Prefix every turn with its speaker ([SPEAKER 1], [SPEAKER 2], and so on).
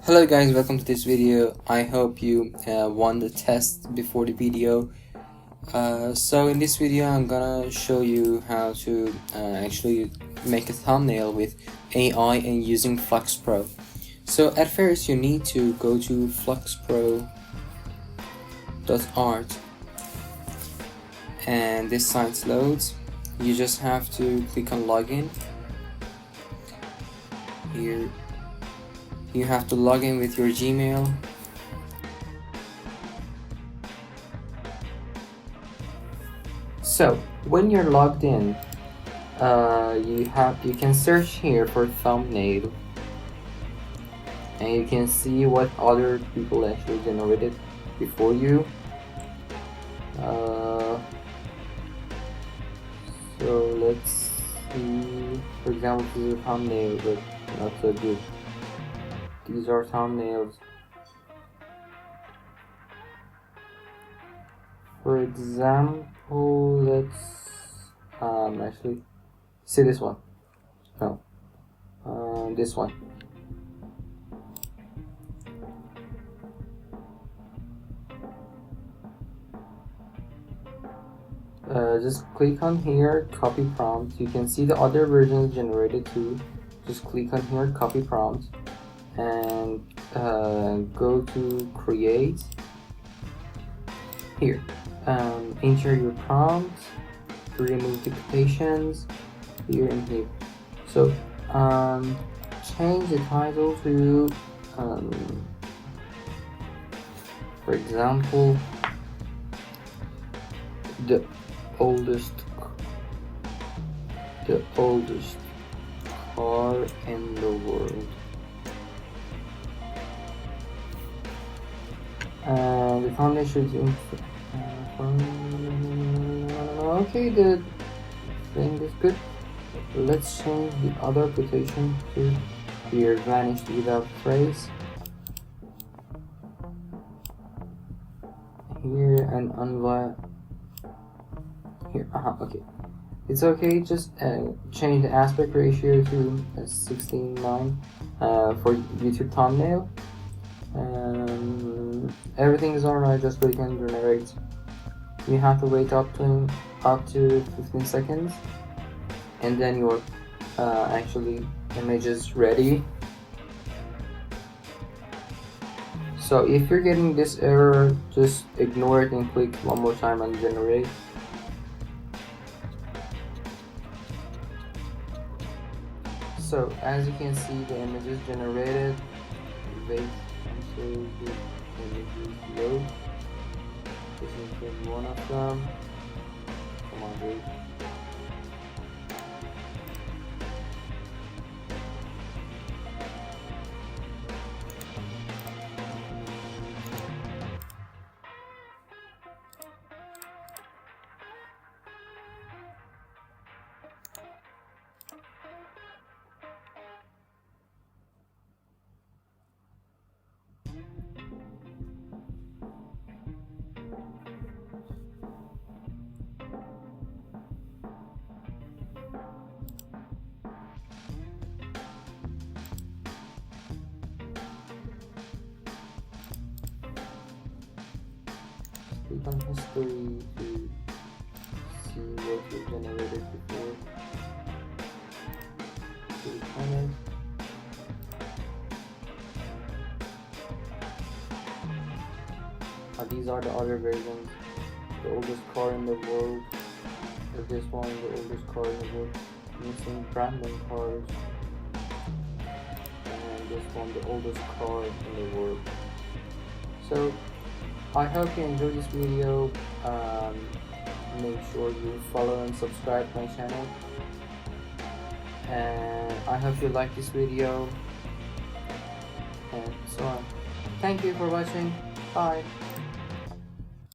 [SPEAKER 1] Hello guys, welcome to this video. I hope you won the test before the video. So in this video I'm gonna show you how to actually make a thumbnail with AI and using Flux Pro. So at first you need to go to fluxpro.art and this site loads. You just have to click on login. Here you have to log in with your Gmail. So when you're logged in, you can search here for thumbnail, and you can see what other people actually generated before you. So let's see. For example, this is a thumbnail, but not so good. These are thumbnails. For example, let's actually see this one. No, this one. Just click on here, copy prompt. You can see the other versions generated too. Just click on here, copy prompt, and go to create. Here, enter your prompt, remove the quotations here and here. So change the title to for example, the oldest car in the world. The foundation should okay, the thing is good. Let's change the other quotation to here, vanished without trace. Here and here. Okay, it's okay. Just change the aspect ratio to 16:9 for YouTube thumbnail. Everything is alright. Just click and generate. You have to wait up to 15 seconds, and then your actually image is ready. So if you're getting this error, just ignore it and click one more time on generate. So as you can see, the image is generated. Wait until the images load. This is one of them. Come on, dude. Click on history to see what you generated before. Click on it. These are the other versions. The oldest car in the world. This one, the oldest car in the world. Missing random cars. And this one, the oldest car in the world. So I hope you enjoyed this video. Make sure you follow and subscribe to my channel, and I hope you like this video, and so on. Thank you for watching. Bye.